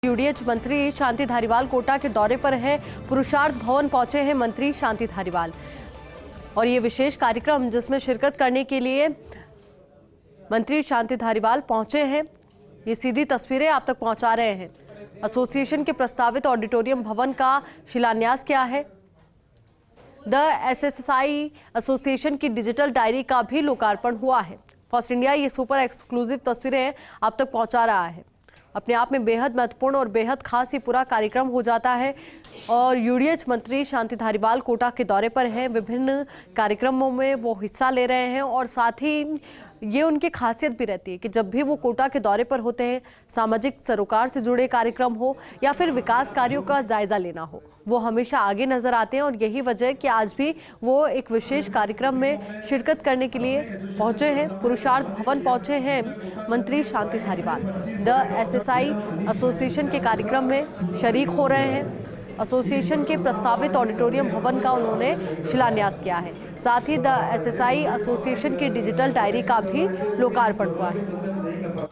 UDH मंत्री शांति धारीवाल कोटा के दौरे पर हैं। पुरुषार्थ भवन पहुंचे हैं मंत्री शांति धारीवाल और ये विशेष कार्यक्रम जिसमें शिरकत करने के लिए मंत्री शांति धारीवाल पहुंचे हैं, ये सीधी तस्वीरें आप तक पहुंचा रहे हैं। एसोसिएशन के प्रस्तावित ऑडिटोरियम भवन का शिलान्यास किया है। द एसएसआई एसोसिएशन की डिजिटल डायरी का भी लोकार्पण हुआ है। फर्स्ट इंडिया ये सुपर एक्सक्लूसिव तस्वीरें आप तक पहुंचा रहा है। अपने आप में बेहद महत्वपूर्ण और बेहद खास ये पूरा कार्यक्रम हो जाता है और यूडीएच मंत्री शांति धारीवाल कोटा के दौरे पर हैं। विभिन्न कार्यक्रमों में वो हिस्सा ले रहे हैं और साथ ही ये उनकी खासियत भी रहती है कि जब भी वो कोटा के दौरे पर होते हैं, सामाजिक सरोकार से जुड़े कार्यक्रम हो या फिर विकास कार्यों का जायजा लेना हो, वो हमेशा आगे नजर आते हैं और यही वजह है कि आज भी वो एक विशेष कार्यक्रम में शिरकत करने के लिए पहुंचे हैं। पुरुषार्थ भवन पहुंचे हैं मंत्री Shanti Dhariwal. The SSI association के कार्यक्रम में शरीक हो रहे हैं। एसोसिएशन के प्रस्तावित ऑडिटोरियम भवन का उन्होंने शिलान्यास किया है। साथ ही द एसएसआई एसोसिएशन की डिजिटल डायरी का भी लोकार्पण हुआ है।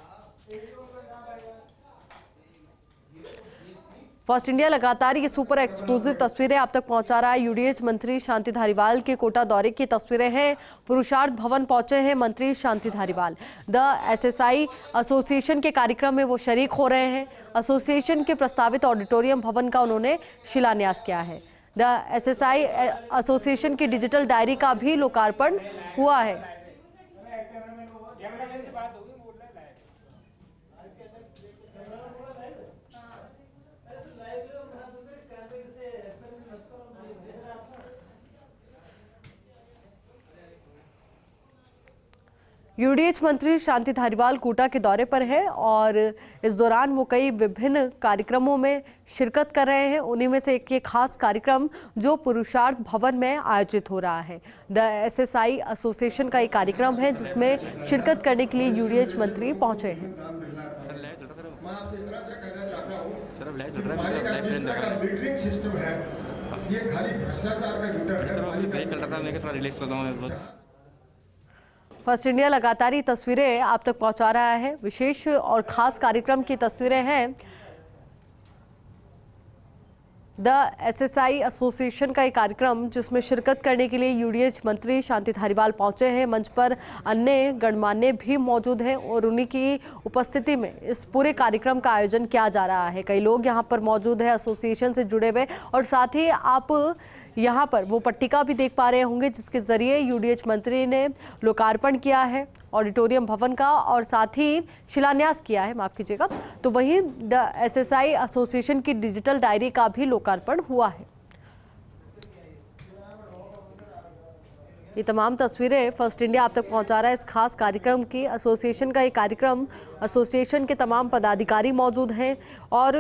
फर्स्ट इंडिया लगातार ये सुपर एक्सक्लूसिव तस्वीरें आप तक पहुंचा रहा है। यूडीएच मंत्री शांति धारीवाल के कोटा दौरे की तस्वीरें हैं। पुरुषार्थ भवन पहुंचे हैं मंत्री Shanti Dhariwal. The SSI association के कार्यक्रम में वो शरीक हो रहे हैं। एसोसिएशन के प्रस्तावित ऑडिटोरियम भवन का उन्होंने शिलान्यास किया है। द एसएसआई एसोसिएशन की डिजिटल डायरी का भी लोकार्पण हुआ है। यूडीएच मंत्री शांति धारीवाल कोटा के दौरे पर हैं और इस दौरान वो कई विभिन्न कार्यक्रमों में शिरकत कर रहे हैं। उन्हीं में से एक ये खास कार्यक्रम जो पुरुषार्थ भवन में आयोजित हो रहा है। द एसएसआई एसोसिएशन का एक कार्यक्रम है जिसमें शिरकत करने के लिए यूडीएच मंत्री पहुंचे हैं। फर्स्ट इंडिया लगातार ये तस्वीरें आप तक पहुंचा रहा है। विशेष और खास कार्यक्रम की तस्वीरें हैं। द एसएसआई एसोसिएशन का एक कार्यक्रम जिसमें शिरकत करने के लिए यूडीएच मंत्री शांति धारीवाल पहुंचे हैं। मंच पर अन्य गणमान्य भी मौजूद हैं और उन्हीं की उपस्थिति में इस पूरे कार्यक्रम का आयोजन किया जा रहा है। कई लोग यहां पर मौजूद हैं एसोसिएशन से जुड़े हुए और साथ ही आप यहाँ पर वो पट्टिका भी देख पा रहे होंगे जिसके जरिए यूडीएच मंत्री ने लोकार्पण किया है ऑडिटोरियम भवन का और साथ ही शिलान्यास किया है, माफ कीजिएगा। तो वहीं द एसएसआई एसोसिएशन की डिजिटल डायरी का भी लोकार्पण हुआ है। ये तमाम तस्वीरें फर्स्ट इंडिया आप तक पहुंचा रहा है इस खास कार्यक्रम की। एसोसिएशन का ये कार्यक्रम, एसोसिएशन के तमाम पदाधिकारी मौजूद हैं और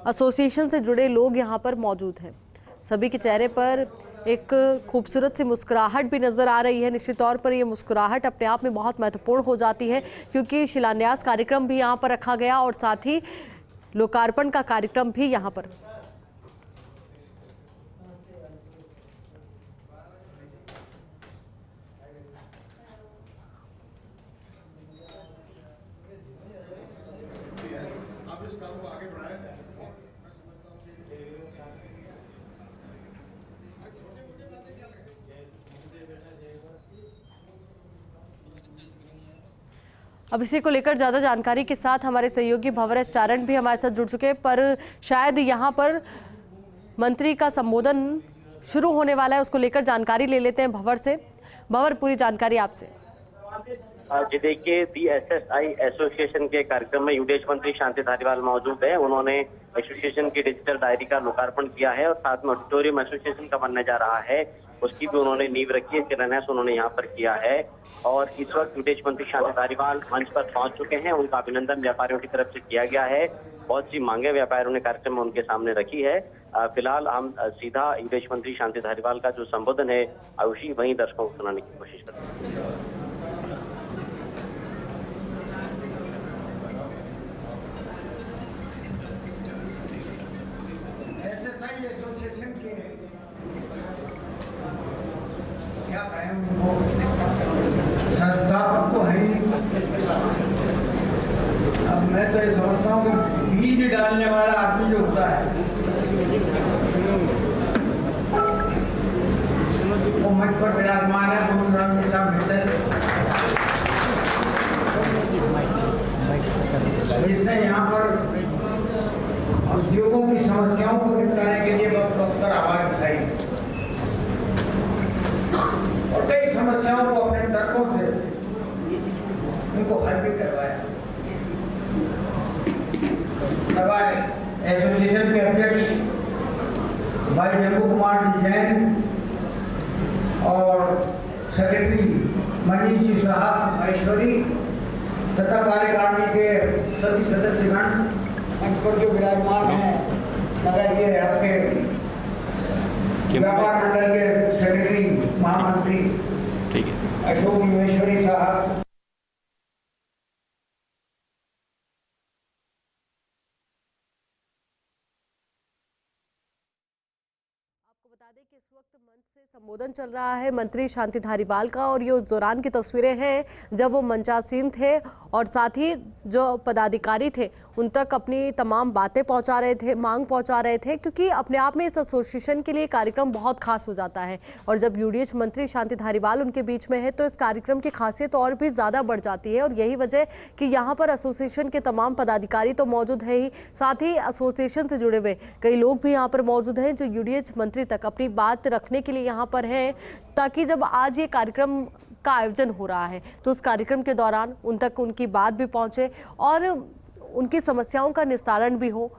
एसोसिएशन से जुड़े लोग यहाँ पर मौजूद हैं। सभी के चेहरे पर एक खूबसूरत सी मुस्कुराहट भी नजर आ रही है। निश्चित तौर पर ये मुस्कुराहट अपने आप में बहुत महत्वपूर्ण हो जाती है क्योंकि शिलान्यास कार्यक्रम भी यहाँ पर रखा गया और साथ ही लोकार्पण का कार्यक्रम भी यहाँ पर। अब इसी को लेकर ज़्यादा जानकारी के साथ हमारे सहयोगी भंवर एस चारण भी हमारे साथ जुड़ चुके हैं, पर शायद यहाँ पर मंत्री का संबोधन शुरू होने वाला है, उसको लेकर जानकारी ले लेते हैं भंवर से। भंवर, पूरी जानकारी आपसे। जी देखिए, दी एसएसआई एसोसिएशन के कार्यक्रम में यूडीएच मंत्री शांति धारीवाल मौजूद है। उन्होंने एसोसिएशन की डिजिटल डायरी का लोकार्पण किया है और साथ में ऑडिटोरियम एसोसिएशन का बनने जा रहा है उसकी भी उन्होंने नींव रखी है। शिलान्यास उन्होंने यहाँ पर किया है और इस वक्त यूडीएच मंत्री शांति धारीवाल मंच पर पहुंच चुके हैं। उनका अभिनंदन व्यापारियों की तरफ से किया गया है। बहुत सी मांगे व्यापारियों ने कार्यक्रम में उनके सामने रखी है। फिलहाल हम सीधा यूडीएच मंत्री शांति धारीवाल का जो संबोधन है आयुषी वहीं दर्शकों को सुनाने की कोशिश करते हैं। एसोसिएशन के क्या कहें उनको, संस्थापक तो है ही। अब मैं तो ये समझता हूँ कि बीज डालने वाला आदमी जो होता है वो मंच पर विराजमान है, गुरु साहब मित्तल, जिसने यहाँ पर उद्योगों की समस्याओं को निपटाने के लिए वक्त वक्त पर आवाज उठाई और कई समस्याओं को अपने तर्कों से उनको हल भी करवाया। एसोसिएशन के अध्यक्ष भाई जम्मू कुमार जी जैन और सेक्रेटरी मनीष जी साहब महेश्वरी तथा कार्यकारिणी के सभी सदस्यगण मंच पर जो विराजमान हैं, मगर ये आपके व्यापार मंडल के सेक्रेटरी महामंत्री अशोक महेश्वरी साहब, बता दें कि इस वक्त मंच से संबोधन चल रहा है मंत्री शांति धारीवाल का, और ये उस दौरान की तस्वीरें हैं जब वो मंचासीन थे और साथ ही जो पदाधिकारी थे उन तक अपनी तमाम बातें पहुंचा रहे थे, मांग पहुंचा रहे थे, क्योंकि अपने आप में इस एसोसिएशन के लिए कार्यक्रम बहुत खास हो जाता है। और जब यूडीएच मंत्री शांति धारीवाल उनके बीच में है तो इस कार्यक्रम की खासियत और भी ज़्यादा बढ़ जाती है। और यही वजह कि यहाँ पर एसोसिएशन के तमाम पदाधिकारी तो मौजूद है ही, साथ ही एसोसिएशन से जुड़े हुए कई लोग भी यहाँ पर मौजूद हैं जो यूडीएच मंत्री तक अपनी बात रखने के लिए यहाँ पर हैं, ताकि जब आज ये कार्यक्रम का आयोजन हो रहा है तो उस कार्यक्रम के दौरान उन तक उनकी बात भी पहुंचे और उनकी समस्याओं का निस्तारण भी हो।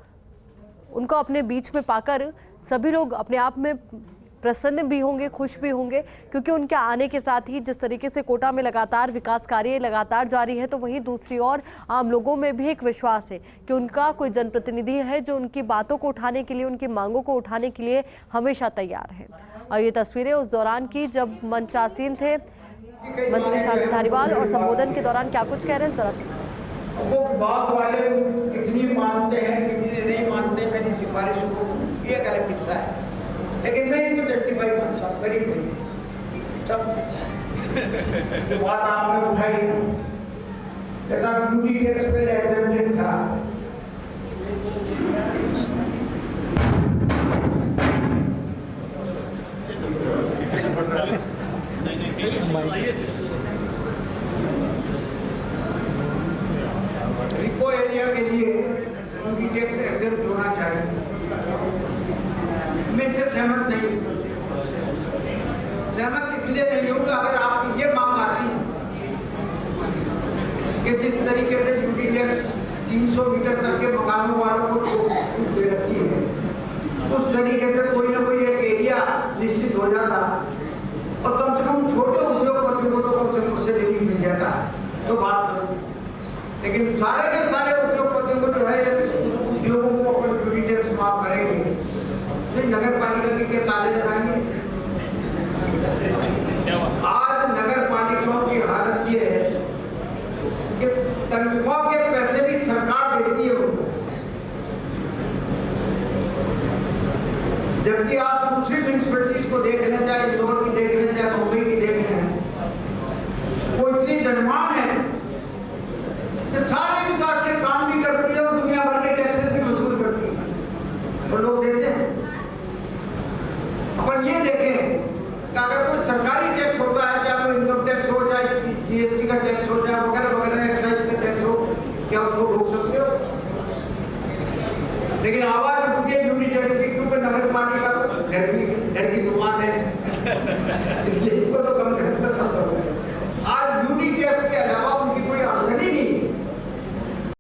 उनको अपने बीच में पाकर सभी लोग अपने आप में प्रसन्न भी होंगे, खुश भी होंगे, क्योंकि उनके आने के साथ ही जिस तरीके से कोटा में लगातार विकास कार्य लगातार जारी है, तो वहीं दूसरी ओर आम लोगों में भी एक विश्वास है कि उनका कोई जनप्रतिनिधि है जो उनकी बातों को उठाने के लिए, उनकी मांगों को उठाने के लिए हमेशा तैयार है। और ये तस्वीरें उस दौरान की जब मंचासीन थे मंत्री शांति धारीवाल और संबोधन के दौरान क्या कुछ कह रहे हैं, जरा सुनिए। वो बात वाले कितनी मानते हैं कितनी नहीं मानते मेरी सिफारिशों को, ये एक अलग किस्सा है, लेकिन मैं इनको जस्टिफाई मानता हूँ। करीब सब जो बात आपने उठाई, जैसा ड्यूटी टैक्स पे एग्जेम्प्टेड था, रिको एरिया के लिए ड्यूटी टैक्स एग्जेम्प्ट होना चाहिए। मैं इससे सहमत नहीं, सहमत इसलिए नहीं हूँ कि अगर आप ये मांग आती कि जिस तरीके से ड्यूटी टैक्स 300 मीटर तक के मकानों वालों को छूट दे रखी है, उस तरीके से कोई ना कोई एक एरिया निश्चित हो जाता और कम से कम छोटे उद्योगपतियों को तो कम से कम उससे रिलीफ मिल जाता, तो बात समझ। लेकिन सारे के सारे उद्योगपतियों को जो है उद्योगों को अपन ड्यूटी टैक्स माफ करेंगे, नगर पालिका के ताले लगाएंगे। आज नगर पालिकाओं की हालत ये है कि तनख्वाह के पैसे भी सरकार देती है उनको, जबकि आप दूसरी म्यूनिसिपैलिटीज को देख लें, चाहे इंदौर की देख लें, चाहे मुंबई की देख लें, वो इतनी धनवान है कि सारे विकास के काम भी करती है और दुनिया भर के टैक्सेस भी वसूल करती है और लोग देते हैं। अपन ये देखें कि अगर कोई सरकारी टैक्स होता है, चाहे वो इनकम टैक्स हो, चाहे जीएसटी का टैक्स हो, चाहे वगैरह वगैरह एक्साइज का टैक्स हो, क्या उसको रोक सकते हो? लेकिन आवाज उठती है ड्यूटी टैक्स की, क्योंकि नगर पालिका घर की दुकान है, इसलिए इसको तो